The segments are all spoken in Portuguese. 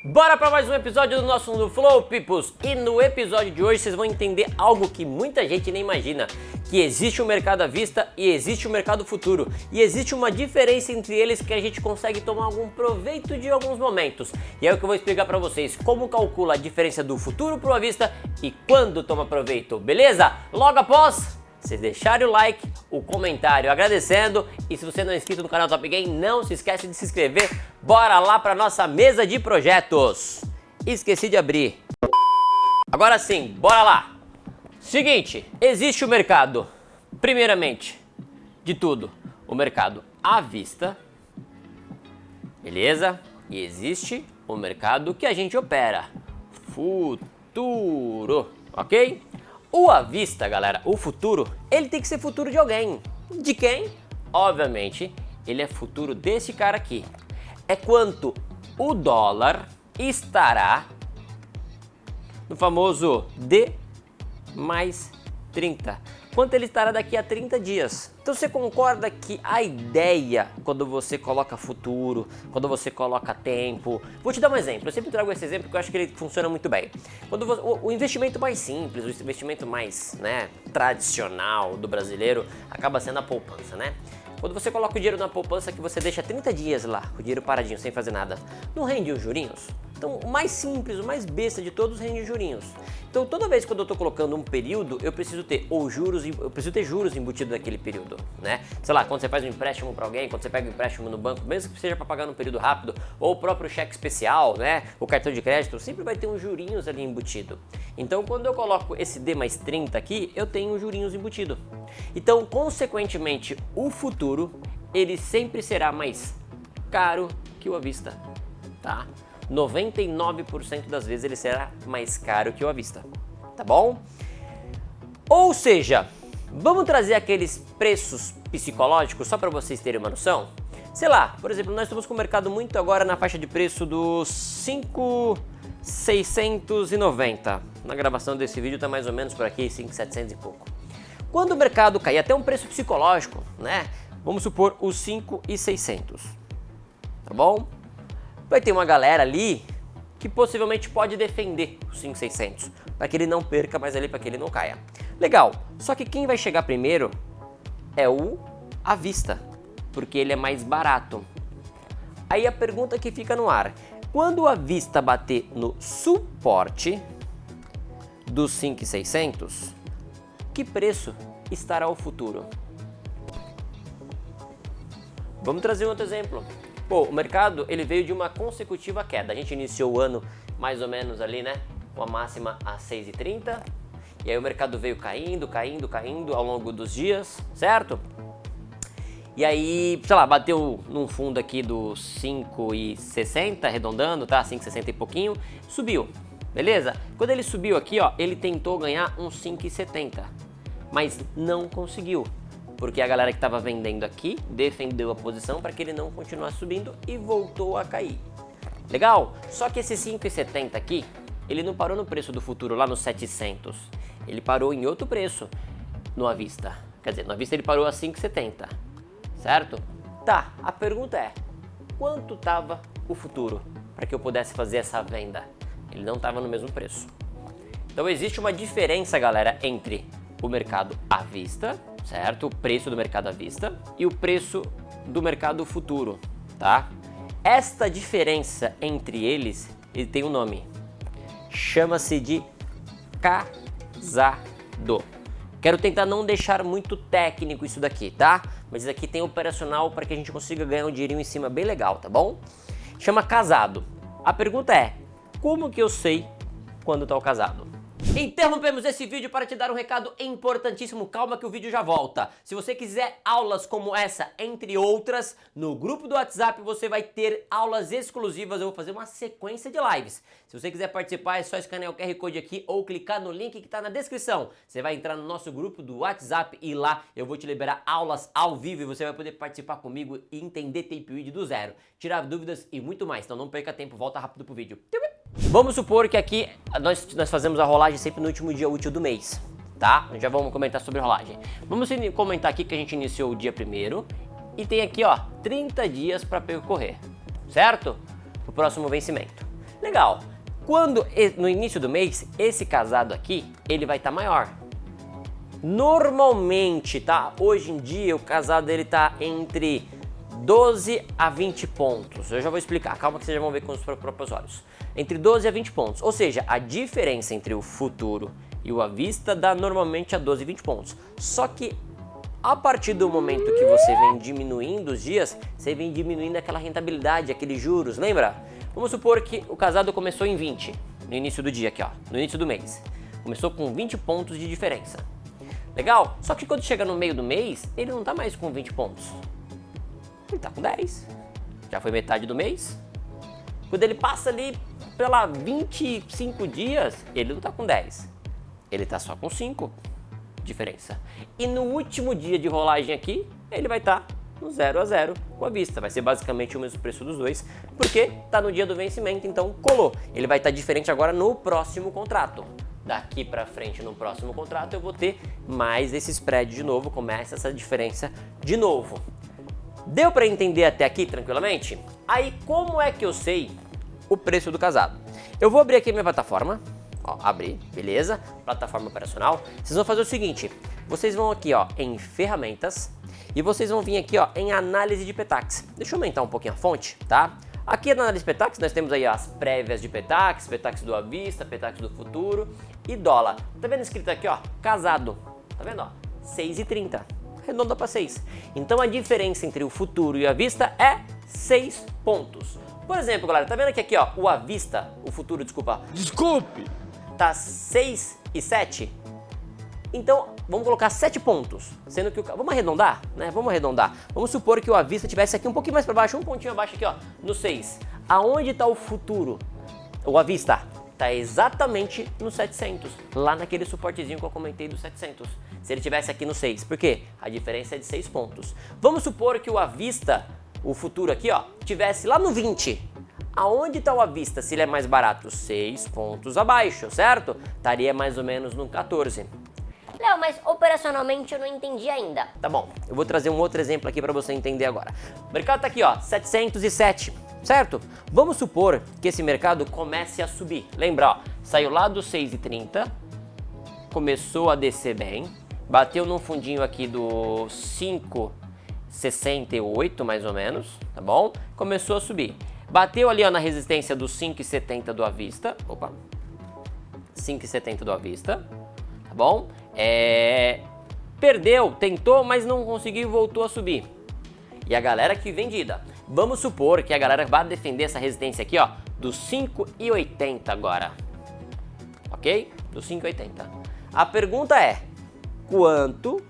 Bora para mais um episódio do nosso No Flow, Peoples! E no episódio de hoje vocês vão entender algo que muita gente nem imagina, que existe o mercado à vista e existe o mercado futuro. E existe uma diferença entre eles que a gente consegue tomar algum proveito de alguns momentos. E é o que eu vou explicar para vocês, como calcula a diferença do futuro para o à vista e quando toma proveito, beleza? Logo após vocês deixarem o like, o comentário agradecendo, e se você não é inscrito no canal Top Game, não se esquece de se inscrever. Bora lá para nossa mesa de projetos. Esqueci de abrir. Agora sim, bora lá. Seguinte, existe o mercado, primeiramente de tudo, o mercado à vista, beleza? E existe o mercado que a gente opera, futuro, ok? O à vista, galera, o futuro, ele tem que ser futuro de alguém. De quem? Obviamente, ele é futuro desse cara aqui. É quanto o dólar estará no famoso D mais 30. Quanto ele estará daqui a 30 dias. Então você concorda que a ideia, quando você coloca futuro, quando você coloca tempo... Vou te dar um exemplo, eu sempre trago esse exemplo porque eu acho que ele funciona muito bem. Quando você, o investimento mais simples, o investimento mais tradicional do brasileiro acaba sendo a poupança, né? Quando você coloca o dinheiro na poupança que você deixa 30 dias lá, o dinheiro paradinho, sem fazer nada, não rende os jurinhos? Então, o mais simples, o mais besta de todos rende os jurinhos. Então, toda vez que eu estou colocando um período, eu preciso ter juros embutidos naquele período, né? Sei lá, quando você faz um empréstimo para alguém, quando você pega um empréstimo no banco, mesmo que seja para pagar num período rápido, ou o próprio cheque especial, né? O cartão de crédito, sempre vai ter uns jurinhos ali embutido. Então, quando eu coloco esse D mais 30 aqui, eu tenho jurinhos embutido. Então, consequentemente, o futuro, ele sempre será mais caro que o à vista, tá? 99% das vezes ele será mais caro que o à vista, tá bom? Ou seja, vamos trazer aqueles preços psicológicos só para vocês terem uma noção? Sei lá, por exemplo, nós estamos com o mercado muito agora na faixa de preço dos 5.690. Na gravação desse vídeo tá mais ou menos por aqui, 5.700 e pouco. Quando o mercado cair até um preço psicológico, né? Vamos supor os 5.600, tá bom? Vai ter uma galera ali que possivelmente pode defender os 5.600 para que ele não perca mais ali, para que ele não caia. Legal, só que quem vai chegar primeiro é o à vista, porque ele é mais barato. Aí a pergunta que fica no ar, quando o à vista bater no suporte dos 5.600, que preço estará o futuro? Vamos trazer um outro exemplo. Pô, o mercado ele veio de uma consecutiva queda. A gente iniciou o ano mais ou menos ali, né? Com a máxima a 6,30. E aí o mercado veio caindo ao longo dos dias, certo? E aí, sei lá, bateu num fundo aqui dos 5,60, arredondando, tá? 5,60 e pouquinho, subiu, beleza? Quando ele subiu aqui, ó, ele tentou ganhar uns 5,70, mas não conseguiu. Porque a galera que estava vendendo aqui defendeu a posição para que ele não continuasse subindo e voltou a cair. Legal? Só que esse 5,70 aqui, ele não parou no preço do futuro lá nos 700. Ele parou em outro preço no à vista. Quer dizer, no à vista ele parou a 5,70. Certo? Tá, a pergunta é, quanto estava o futuro para que eu pudesse fazer essa venda? Ele não estava no mesmo preço. Então existe uma diferença, galera, entre o mercado à vista, certo? O preço do mercado à vista e o preço do mercado futuro, tá? Esta diferença entre eles, ele tem um nome. Chama-se de casado. Quero tentar não deixar muito técnico isso daqui, tá? Mas isso aqui tem operacional para que a gente consiga ganhar um dinheirinho em cima bem legal, tá bom? Chama casado. A pergunta é, como que eu sei quando tá o casado? Interrompemos esse vídeo para te dar um recado importantíssimo, calma que o vídeo já volta. Se você quiser aulas como essa, entre outras, no grupo do WhatsApp você vai ter aulas exclusivas, eu vou fazer uma sequência de lives. Se você quiser participar é só escanear o QR Code aqui ou clicar no link que está na descrição. Você vai entrar no nosso grupo do WhatsApp e lá eu vou te liberar aulas ao vivo e você vai poder participar comigo e entender Tapeweed do zero, tirar dúvidas e muito mais. Então não perca tempo, volta rápido pro vídeo. Vamos supor que aqui nós fazemos a rolagem sempre no último dia útil do mês, tá? Já vamos comentar sobre rolagem. Vamos comentar aqui que a gente iniciou o dia 1º e tem aqui, ó, 30 dias para percorrer, certo? O próximo vencimento. Legal. Quando no início do mês, esse casado aqui, ele vai estar maior. Normalmente, tá? Hoje em dia o casado ele tá entre 12 a 20 pontos. Eu já vou explicar, calma que vocês já vão ver com os próprios olhos. Entre 12 a 20 pontos, ou seja, a diferença entre o futuro e o à vista dá normalmente a 12 e 20 pontos. Só que a partir do momento que você vem diminuindo os dias, você vem diminuindo aquela rentabilidade, aqueles juros, lembra? Vamos supor que o casado começou em 20, no início do dia aqui, ó, no início do mês. Começou com 20 pontos de diferença. Legal? Só que quando chega no meio do mês, ele não tá mais com 20 pontos. Ele tá com 10. Já foi metade do mês. Quando ele passa ali pela 25 dias, ele não tá com 10. Ele tá só com 5 diferença. E no último dia de rolagem aqui, ele vai estar no 0 a 0 com a vista. Vai ser basicamente o mesmo preço dos dois, porque tá no dia do vencimento, então colou. Ele vai estar diferente agora no próximo contrato. Daqui pra frente, no próximo contrato, eu vou ter mais esse spread de novo, começa essa diferença de novo. Deu para entender até aqui tranquilamente? Aí como é que eu sei o preço do casado? Eu vou abrir aqui minha plataforma, ó, abrir, beleza, plataforma operacional. Vocês vão fazer o seguinte, vocês vão aqui ó, em ferramentas e vocês vão vir aqui ó, em análise de Petax. Deixa eu aumentar um pouquinho a fonte, tá? Aqui na análise Petax nós temos aí as prévias de Petax, Petax do à vista, Petax do futuro e dólar. Tá vendo escrito aqui ó, casado, tá vendo ó, 6,30. Arredonda para 6. Então a diferença entre o futuro e o à vista é 6 pontos. Por exemplo, galera, tá vendo aqui ó, o à vista, o futuro, desculpe, tá 6 e 7. Então, vamos colocar 7 pontos, sendo que vamos arredondar, né? Vamos arredondar. Vamos supor que o à vista tivesse aqui um pouquinho mais para baixo, um pontinho abaixo aqui, ó, no 6. Aonde está o futuro? O à vista tá exatamente no 700, lá naquele suportezinho que eu comentei do 700. Se ele tivesse aqui no 6, por quê? A diferença é de 6 pontos. Vamos supor que o à vista, o futuro aqui, ó, tivesse lá no 20. Aonde está o à vista se ele é mais barato? 6 pontos abaixo, certo? Estaria mais ou menos no 14. Léo, mas operacionalmente eu não entendi ainda. Tá bom, eu vou trazer um outro exemplo aqui para você entender agora. O mercado tá aqui, ó, 707, certo? Vamos supor que esse mercado comece a subir. Lembra, ó, saiu lá do 6,30, começou a descer bem, bateu num fundinho aqui do 5,68 mais ou menos, tá bom? Começou a subir. Bateu ali ó, na resistência do 5,70 do à vista. Opa, 5,70 do à vista, tá bom? Perdeu, tentou, mas não conseguiu e voltou a subir. E a galera que vendida. Vamos supor que a galera vai defender essa resistência aqui, ó, do 5,80 agora. Ok? Do 5,80. A pergunta é, quanto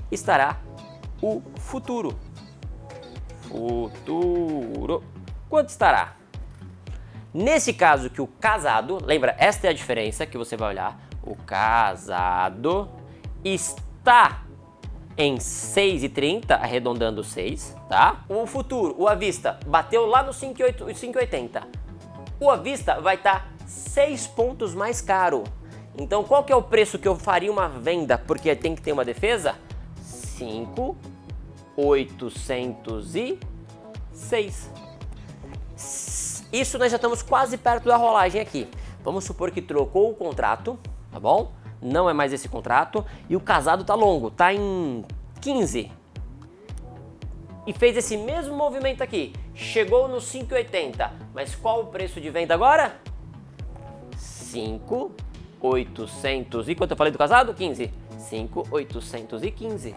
estará o futuro? Futuro. Quanto estará? Nesse caso que o casado, lembra, esta é a diferença que você vai olhar. O casado está em 6,30, arredondando 6, tá? O futuro, o à vista, bateu lá no 5,80. O à vista vai estar 6 pontos mais caro. Então, qual que é o preço que eu faria uma venda? Porque tem que ter uma defesa? 5,806. Isso nós já estamos quase perto da rolagem aqui. Vamos supor que trocou o contrato, tá bom? Não é mais esse contrato e o casado tá longo, tá em 15. E fez esse mesmo movimento aqui. Chegou no 5,80. Mas qual o preço de venda agora? 5,800. E quanto eu falei do casado? 15. 5,815.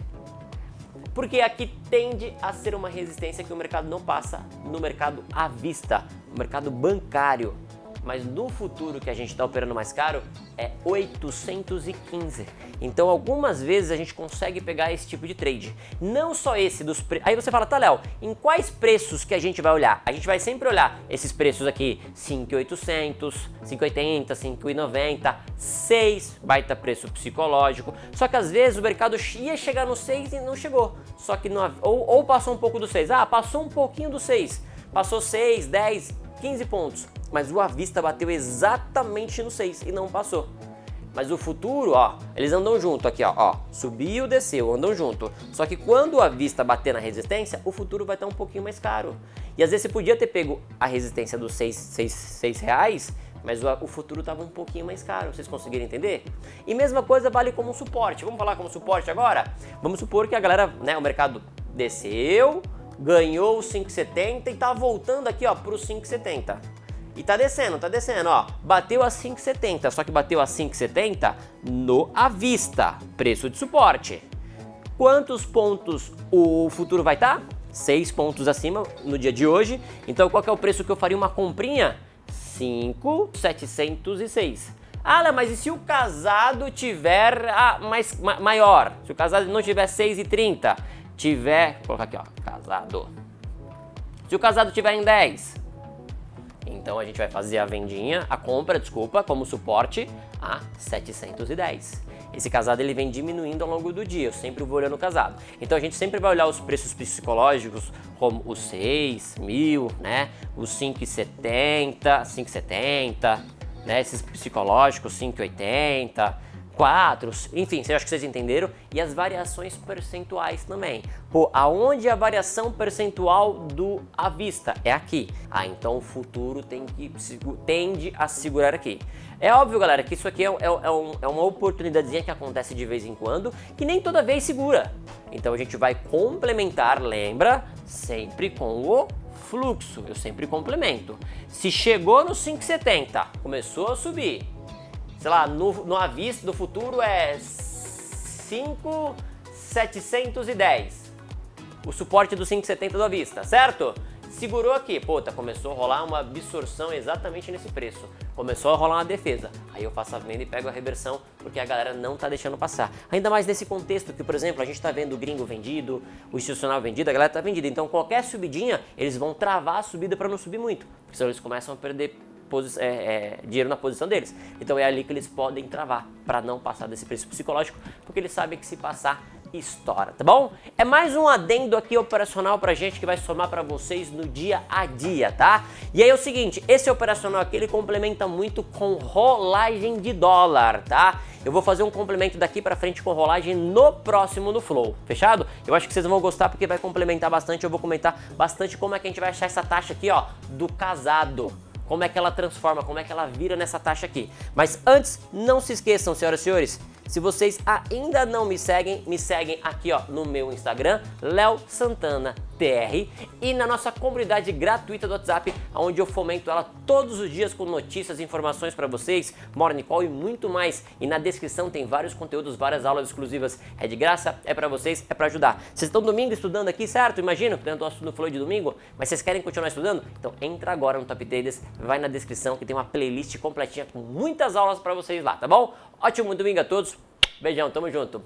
Porque aqui tende a ser uma resistência que o mercado não passa no mercado à vista, no mercado bancário. Mas no futuro que a gente está operando mais caro é 815. Então algumas vezes a gente consegue pegar esse tipo de trade. Não só esse dos preços. Aí você fala, tá Léo, em quais preços que a gente vai olhar? A gente vai sempre olhar esses preços aqui, 5.800, 5,80, 5,90, 6, baita preço psicológico. Só que às vezes o mercado ia chegar no 6 e não chegou. Só que não, ou passou um pouco do 6. Ah, passou um pouquinho do 6. Passou 6, 10, 15 pontos. Mas o à vista bateu exatamente no 6 e não passou. Mas o futuro, ó, eles andam junto aqui, ó, subiu, desceu, andam junto. Só que quando o à vista bater na resistência, o futuro vai estar um pouquinho mais caro. E às vezes você podia ter pego a resistência dos seis reais, mas o futuro estava um pouquinho mais caro, vocês conseguiram entender? E mesma coisa vale como suporte. Vamos falar como suporte agora? Vamos supor que a galera, né, o mercado desceu, ganhou os 5,70 e tá voltando aqui, ó, para os 5,70. E tá descendo, ó. Bateu a 5,70, só que bateu a 5,70 no à vista, preço de suporte. Quantos pontos o futuro vai estar? 6 pontos acima no dia de hoje. Então qual que é o preço que eu faria uma comprinha? 5,706. Ah, Léo, mas e se o casado tiver maior? Se o casado não tiver 6,30, tiver, vou colocar aqui, ó, casado. Se o casado tiver em 10, então a gente vai fazer a vendinha, a compra, desculpa, como suporte a 710. Esse casado ele vem diminuindo ao longo do dia, eu sempre vou olhando o casado. Então a gente sempre vai olhar os preços psicológicos, como os 6.000, né? Os 5,70, né? Esses psicológicos 5,80, 4, enfim, acho que vocês entenderam. E as variações percentuais também. Pô, aonde a variação percentual do à vista? É aqui. Ah, então o futuro tende a segurar aqui. É óbvio, galera, que isso aqui é uma oportunidadezinha que acontece de vez em quando, que nem toda vez segura. Então a gente vai complementar, lembra? Sempre com o fluxo. Eu sempre complemento. Se chegou no 5,70, começou a subir, sei lá, no à vista do futuro é 5,710. O suporte do 5,70 do à vista, certo? Segurou aqui, pô, começou a rolar uma absorção exatamente nesse preço. Começou a rolar uma defesa. Aí eu faço a venda e pego a reversão, porque a galera não tá deixando passar. Ainda mais nesse contexto que, por exemplo, a gente tá vendo o gringo vendido, o institucional vendido, a galera tá vendida. Então qualquer subidinha, eles vão travar a subida para não subir muito. Porque senão eles começam a perder dinheiro na posição deles. Então é ali que eles podem travar, para não passar desse preço psicológico, porque eles sabem que se passar, estoura, tá bom? É mais um adendo aqui operacional pra gente que vai somar pra vocês no dia a dia, tá? E aí é o seguinte, esse operacional aqui ele complementa muito com rolagem de dólar, tá? Eu vou fazer um complemento daqui pra frente com rolagem no próximo no Flow, fechado? Eu acho que vocês vão gostar porque vai complementar bastante, eu vou comentar bastante como é que a gente vai achar essa taxa aqui, ó, do casado. Como é que ela transforma, como é que ela vira nessa taxa aqui. Mas antes, não se esqueçam, senhoras e senhores, se vocês ainda não me seguem aqui ó, no meu Instagram, Léo Santana TR, e na nossa comunidade gratuita do WhatsApp, onde eu fomento ela todos os dias com notícias, informações para vocês, Morning Call e muito mais. E na descrição tem vários conteúdos, várias aulas exclusivas. É de graça, é para vocês, é para ajudar. Vocês estão domingo estudando aqui, certo? Imagino, tendo no Flow de domingo, mas vocês querem continuar estudando? Então entra agora no Top Traders, vai na descrição que tem uma playlist completinha com muitas aulas para vocês lá, tá bom? Ótimo domingo a todos, beijão, tamo junto.